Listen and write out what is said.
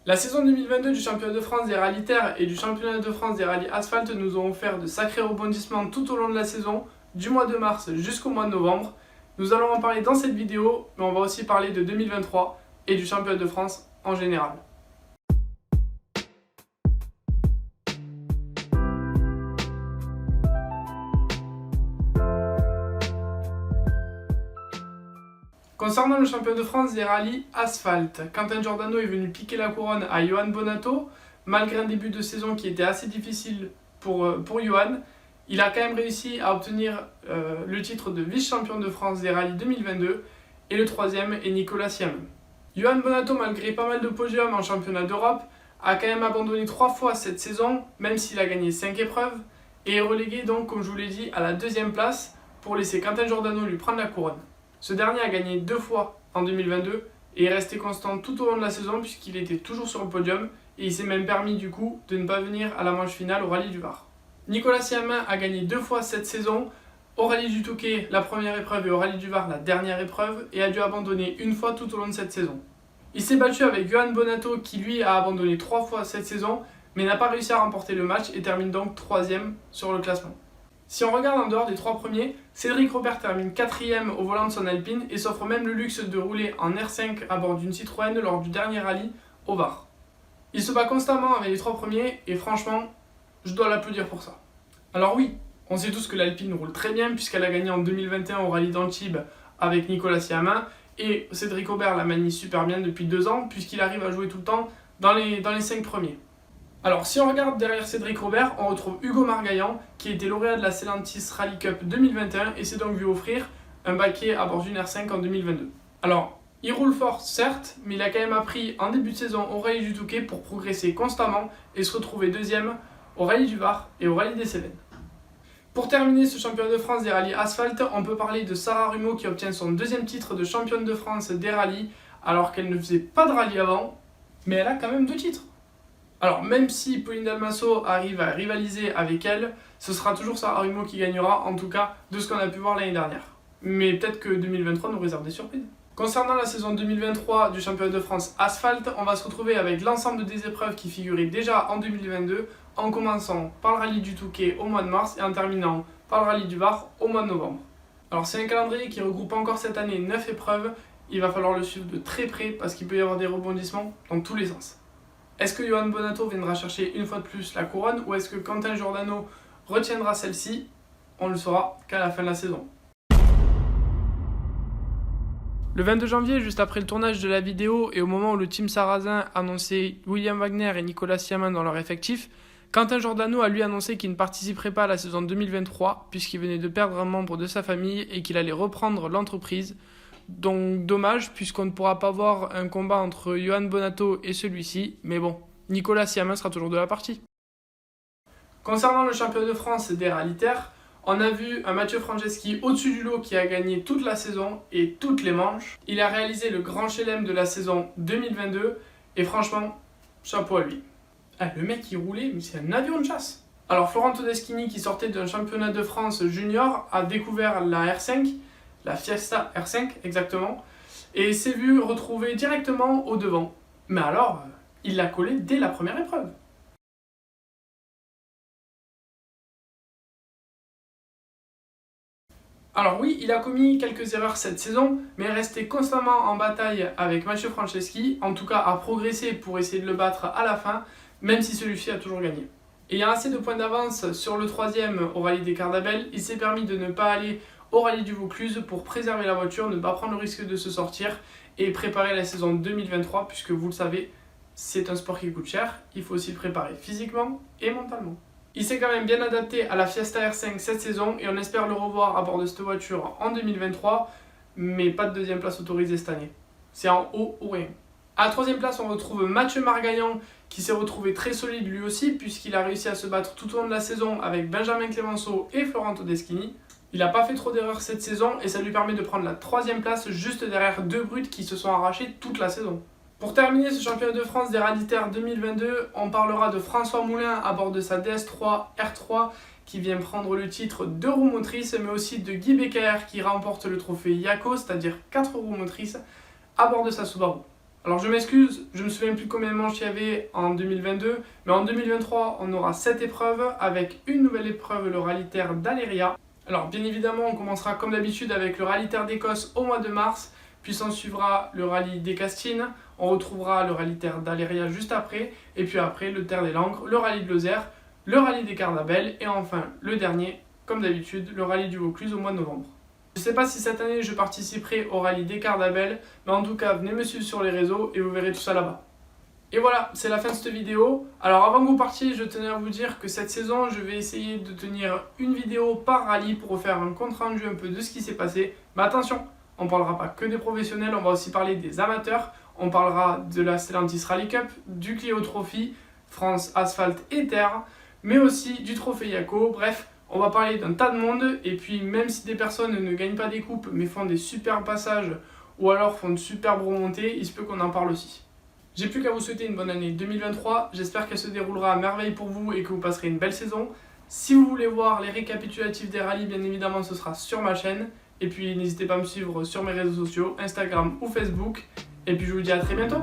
La saison 2022 du championnat de France des rallyes terre et du championnat de France des rallyes asphalte nous ont offert de sacrés rebondissements tout au long de la saison, du mois de mars jusqu'au mois de novembre. Nous allons en parler dans cette vidéo, mais on va aussi parler de 2023 et du championnat de France en général. Concernant le championnat de France des rallyes asphalte, Quentin Giordano est venu piquer la couronne à Johan Bonnato. Malgré un début de saison qui était assez difficile pour Johan, il a quand même réussi à obtenir le titre de vice-champion de France des rallyes 2022 et le troisième est Nicolas Siamen. Johan Bonnato, malgré pas mal de podiums en championnat d'Europe, a quand même abandonné 3 fois cette saison, même s'il a gagné 5 épreuves, et est relégué donc, comme je vous l'ai dit, à la deuxième place pour laisser Quentin Giordano lui prendre la couronne. Ce dernier a gagné 2 fois en 2022 et est resté constant tout au long de la saison puisqu'il était toujours sur le podium et il s'est même permis du coup de ne pas venir à la manche finale au rallye du Var. Nicolas Siamen a gagné 2 fois cette saison, au rallye du Touquet la première épreuve et au rallye du Var la dernière épreuve et a dû abandonner 1 fois tout au long de cette saison. Il s'est battu avec Johan Bonnato qui lui a abandonné 3 fois cette saison mais n'a pas réussi à remporter le match et termine donc 3ème sur le classement. Si on regarde en dehors des 3 premiers, Cédric Robert termine 4ème au volant de son Alpine et s'offre même le luxe de rouler en R5 à bord d'une Citroën lors du dernier rallye au Var. Il se bat constamment avec les 3 premiers et franchement, je dois l'applaudir pour ça. Alors oui, on sait tous que l'Alpine roule très bien puisqu'elle a gagné en 2021 au rallye d'Antibes avec Nicolas Siamen et Cédric Robert la manie super bien depuis 2 ans puisqu'il arrive à jouer tout le temps dans les 5 premiers. Alors, si on regarde derrière Cédric Robert, on retrouve Hugo Margaillan, qui a été lauréat de la Stellantis Rally Cup 2021 et s'est donc vu offrir un baquet à bord d'une R5 en 2022. Alors, il roule fort, certes, mais il a quand même appris en début de saison au rallye du Touquet pour progresser constamment et se retrouver 2ème au rallye du Var et au rallye des Cévennes. Pour terminer ce championnat de France des rallyes asphalte, on peut parler de Sarah Rumeau qui obtient son 2ème titre de championne de France des rallyes alors qu'elle ne faisait pas de rallye avant, mais elle a quand même 2 titres. Alors, même si Pauline Dalmasso arrive à rivaliser avec elle, ce sera toujours Sarah Rumeau qui gagnera, en tout cas de ce qu'on a pu voir l'année dernière. Mais peut-être que 2023 nous réserve des surprises. Concernant la saison 2023 du championnat de France asphalte, on va se retrouver avec l'ensemble des épreuves qui figuraient déjà en 2022, en commençant par le rallye du Touquet au mois de mars et en terminant par le rallye du Var au mois de novembre. Alors c'est un calendrier qui regroupe encore cette année 9 épreuves, il va falloir le suivre de très près parce qu'il peut y avoir des rebondissements dans tous les sens. Est-ce que Johan Bonnato viendra chercher une fois de plus la couronne ou est-ce que Quentin Giordano retiendra celle-ci? On ne le saura qu'à la fin de la saison. Le 22 janvier, juste après le tournage de la vidéo et au moment où le team Sarrazin annonçait William Wagner et Nicolas Siamen dans leur effectif, Quentin Giordano a lui annoncé qu'il ne participerait pas à la saison 2023 puisqu'il venait de perdre un membre de sa famille et qu'il allait reprendre l'entreprise. Donc dommage puisqu'on ne pourra pas voir un combat entre Johan Bonnato et celui-ci, mais bon, Nicolas Siamen sera toujours de la partie. Concernant le championnat de France des rallyes terre, on a vu un Mathieu Franceschi au-dessus du lot qui a gagné toute la saison et toutes les manches. Il a réalisé le grand chelem de la saison 2022 et franchement, chapeau à lui. Ah, le mec il roulait, mais c'est un avion de chasse. Alors Florent Todeschini qui sortait d'un championnat de France junior a découvert la R5, la Fiesta R5 exactement, et s'est vu retrouver directement au devant. Mais alors, il l'a collé dès la première épreuve. Alors oui, il a commis quelques erreurs cette saison, mais est resté constamment en bataille avec Mathieu Franceschi, en tout cas a progressé pour essayer de le battre à la fin, même si celui-ci a toujours gagné. Ayant assez de points d'avance sur le 3ème au rallye des Cardabel, il s'est permis de ne pas aller au rallye du Vaucluse pour préserver la voiture, ne pas prendre le risque de se sortir et préparer la saison 2023 puisque vous le savez, c'est un sport qui coûte cher, il faut aussi le préparer physiquement et mentalement. Il s'est quand même bien adapté à la Fiesta R5 cette saison et on espère le revoir à bord de cette voiture en 2023, mais pas de 2ème place autorisée cette année. C'est en haut ou rien. À la 3ème place, on retrouve Mathieu Margaillan qui s'est retrouvé très solide lui aussi puisqu'il a réussi à se battre tout au long de la saison avec Benjamin Clemenceau et Florent Todeschini. Il n'a pas fait trop d'erreurs cette saison et ça lui permet de prendre la 3ème place juste derrière 2 brutes qui se sont arrachés toute la saison. Pour terminer ce championnat de France des rallyes terre 2022, on parlera de François Moulin à bord de sa DS3 R3 qui vient prendre le titre 2 roues motrices, mais aussi de Guy Becker qui remporte le trophée Yako, c'est-à-dire 4 roues motrices, à bord de sa Subaru. Alors je m'excuse, je me souviens plus combien de manches il y avait en 2022, mais en 2023 on aura 7 épreuves avec une nouvelle épreuve, le rallye terre d'Aléria. Alors bien évidemment on commencera comme d'habitude avec le rallye terre d'Écosse au mois de mars, puis s'en suivra le rallye des Castines, on retrouvera le rallye terre d'Aléria juste après, et puis après le terre des Langres, le rallye de Lozère, le rallye des Cardabelles, et enfin le dernier, comme d'habitude, le rallye du Vaucluse au mois de novembre. Je ne sais pas si cette année je participerai au rallye des Cardabelles, mais en tout cas venez me suivre sur les réseaux et vous verrez tout ça là-bas. Et voilà, c'est la fin de cette vidéo. Alors avant que vous partiez, je tenais à vous dire que cette saison, je vais essayer de tenir une vidéo par rallye pour vous faire un compte rendu un peu de ce qui s'est passé. Mais attention, on ne parlera pas que des professionnels, on va aussi parler des amateurs. On parlera de la Stellantis Rally Cup, du Clio Trophy, France Asphalte et Terre, mais aussi du Trophée Yako. Bref, on va parler d'un tas de monde. Et puis même si des personnes ne gagnent pas des coupes, mais font des super passages ou alors font de superbes remontées, il se peut qu'on en parle aussi. J'ai plus qu'à vous souhaiter une bonne année 2023, j'espère qu'elle se déroulera à merveille pour vous et que vous passerez une belle saison. Si vous voulez voir les récapitulatifs des rallyes, bien évidemment ce sera sur ma chaîne. Et puis n'hésitez pas à me suivre sur mes réseaux sociaux, Instagram ou Facebook. Et puis je vous dis à très bientôt.